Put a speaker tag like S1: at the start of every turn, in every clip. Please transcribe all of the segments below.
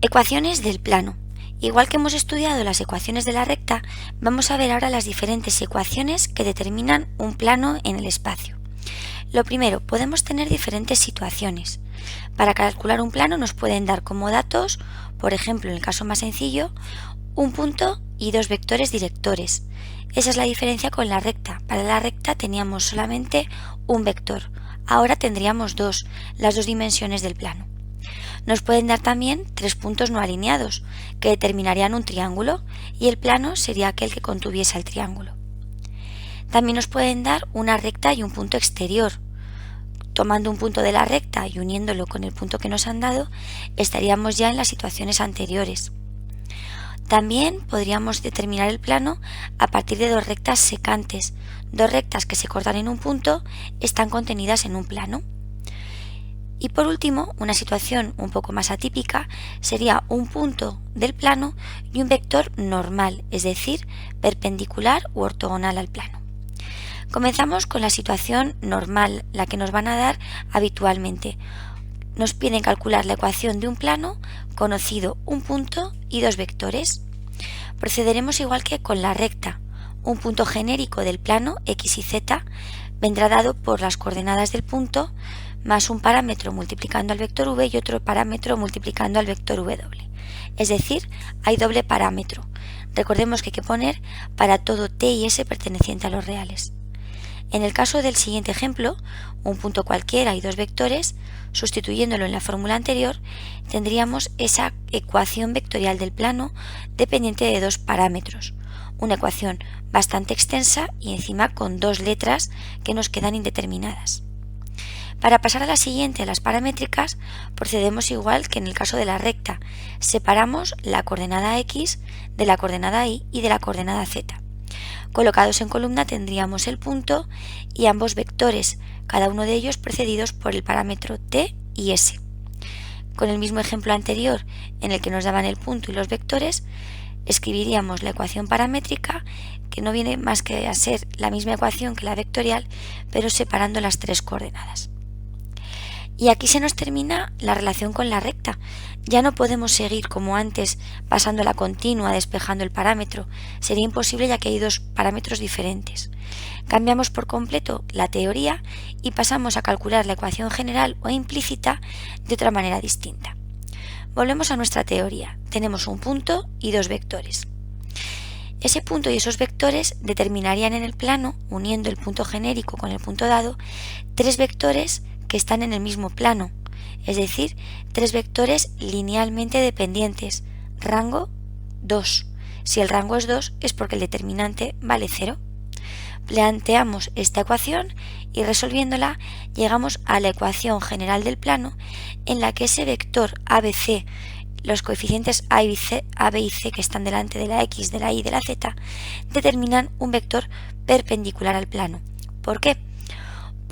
S1: Ecuaciones del plano. Igual que hemos estudiado las ecuaciones de la recta, vamos a ver ahora las diferentes ecuaciones que determinan un plano en el espacio. Lo primero, podemos tener diferentes situaciones. Para calcular un plano nos pueden dar como datos, por ejemplo, en el caso más sencillo, un punto y dos vectores directores. Esa es la diferencia con la recta. Para la recta teníamos solamente un vector. Ahora tendríamos dos, las dos dimensiones del plano. Nos pueden dar también tres puntos no alineados, que determinarían un triángulo, y el plano sería aquel que contuviese el triángulo. También nos pueden dar una recta y un punto exterior. Tomando un punto de la recta y uniéndolo con el punto que nos han dado, estaríamos ya en las situaciones anteriores. También podríamos determinar el plano a partir de dos rectas secantes. Dos rectas que se cortan en un punto están contenidas en un plano. Y por último, una situación un poco más atípica sería un punto del plano y un vector normal, es decir, perpendicular u ortogonal al plano. Comenzamos con la situación normal, la que nos van a dar habitualmente. Nos piden calcular la ecuación de un plano conocido un punto y dos vectores. Procederemos igual que con la recta. Un punto genérico del plano x y z vendrá dado por las coordenadas del punto más un parámetro multiplicando al vector v y otro parámetro multiplicando al vector w. Es decir, hay doble parámetro. Recordemos que hay que poner para todo t y s perteneciente a los reales. En el caso del siguiente ejemplo, un punto cualquiera y dos vectores, sustituyéndolo en la fórmula anterior, tendríamos esa ecuación vectorial del plano dependiente de dos parámetros. Una ecuación bastante extensa y encima con dos letras que nos quedan indeterminadas. Para pasar a la siguiente, las paramétricas, procedemos igual que en el caso de la recta. Separamos la coordenada x de la coordenada y de la coordenada z. Colocados en columna tendríamos el punto y ambos vectores, cada uno de ellos precedidos por el parámetro t y s. Con el mismo ejemplo anterior, en el que nos daban el punto y los vectores, escribiríamos la ecuación paramétrica, que no viene más que a ser la misma ecuación que la vectorial, pero separando las tres coordenadas. Y aquí se nos termina la relación con la recta. Ya no podemos seguir como antes pasando la continua, despejando el parámetro. Sería imposible ya que hay dos parámetros diferentes. Cambiamos por completo la teoría y pasamos a calcular la ecuación general o implícita de otra manera distinta. Volvemos a nuestra teoría. Tenemos un punto y dos vectores. Ese punto y esos vectores determinarían en el plano, uniendo el punto genérico con el punto dado, tres vectores que están en el mismo plano, es decir, tres vectores linealmente dependientes, rango 2. Si el rango es 2 es porque el determinante vale 0. Planteamos esta ecuación y resolviéndola llegamos a la ecuación general del plano en la que ese vector ABC, los coeficientes a, B y C que están delante de la x, de la y y de la z, determinan un vector perpendicular al plano. ¿Por qué?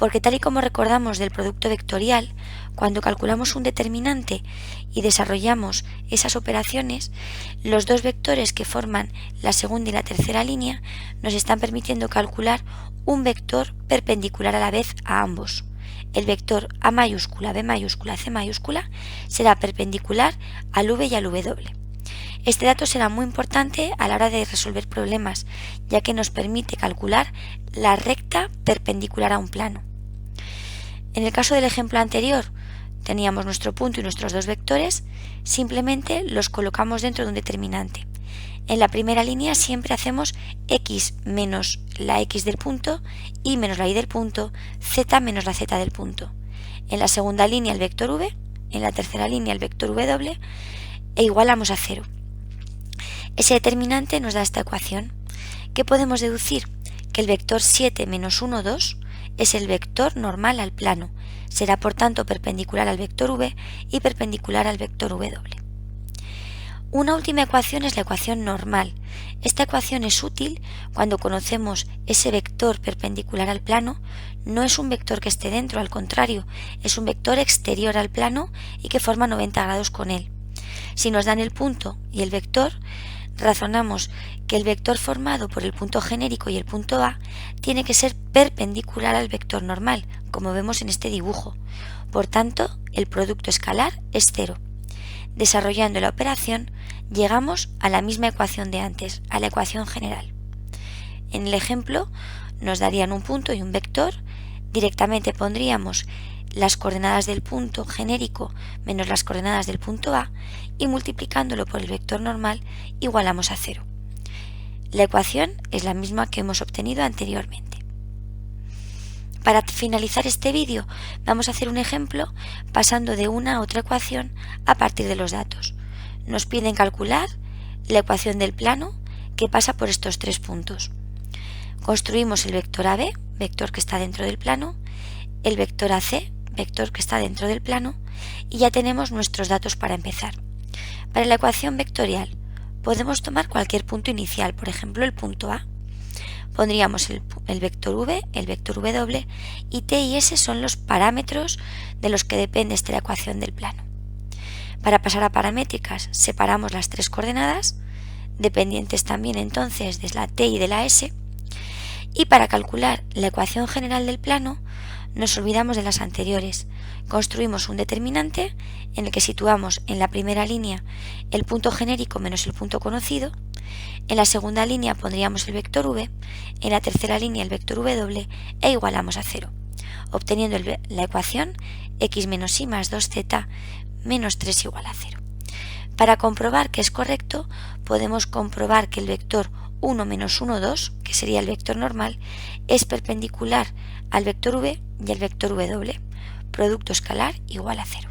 S1: Porque tal y como recordamos del producto vectorial, cuando calculamos un determinante y desarrollamos esas operaciones, los dos vectores que forman la segunda y la tercera línea nos están permitiendo calcular un vector perpendicular a la vez a ambos. El vector A mayúscula, B mayúscula, C mayúscula será perpendicular al V y al W. Este dato será muy importante a la hora de resolver problemas, ya que nos permite calcular la recta perpendicular a un plano. En el caso del ejemplo anterior, teníamos nuestro punto y nuestros dos vectores, simplemente los colocamos dentro de un determinante. En la primera línea siempre hacemos x menos la x del punto, y menos la y del punto, z menos la z del punto. En la segunda línea el vector v, en la tercera línea el vector w, e igualamos a 0. Ese determinante nos da esta ecuación. ¿Qué podemos deducir? Que el vector 7 menos 1, 2 es el vector normal al plano. Será por tanto perpendicular al vector v y perpendicular al vector w. Una última ecuación es la ecuación normal. Esta ecuación es útil cuando conocemos ese vector perpendicular al plano. No es un vector que esté dentro, al contrario, es un vector exterior al plano y que forma 90 grados con él. Si nos dan el punto y el vector, razonamos que el vector formado por el punto genérico y el punto A tiene que ser perpendicular al vector normal, como vemos en este dibujo. Por tanto, el producto escalar es 0. Desarrollando la operación, llegamos a la misma ecuación de antes, a la ecuación general. En el ejemplo nos darían un punto y un vector. Directamente pondríamos las coordenadas del punto genérico menos las coordenadas del punto A y multiplicándolo por el vector normal igualamos a 0. La ecuación es la misma que hemos obtenido anteriormente. Para finalizar este vídeo vamos a hacer un ejemplo pasando de una a otra ecuación a partir de los datos. Nos piden calcular la ecuación del plano que pasa por estos tres puntos. Construimos el vector AB, vector que está dentro del plano, el vector AC, vector que está dentro del plano, y ya tenemos nuestros datos para empezar. Para la ecuación vectorial podemos tomar cualquier punto inicial, por ejemplo el punto A. Pondríamos el vector V, el vector W, y T y S son los parámetros de los que depende esta ecuación del plano. Para pasar a paramétricas separamos las tres coordenadas, dependientes también entonces de la T y de la S, y para calcular la ecuación general del plano nos olvidamos de las anteriores. Construimos un determinante en el que situamos en la primera línea el punto genérico menos el punto conocido, en la segunda línea pondríamos el vector V, en la tercera línea el vector W e igualamos a 0, obteniendo la ecuación x menos y más 2z menos 3 igual a 0. Para comprobar que es correcto, podemos comprobar que el vector 1 menos 1, 2, que sería el vector normal, es perpendicular al vector V y al vector W, producto escalar igual a 0.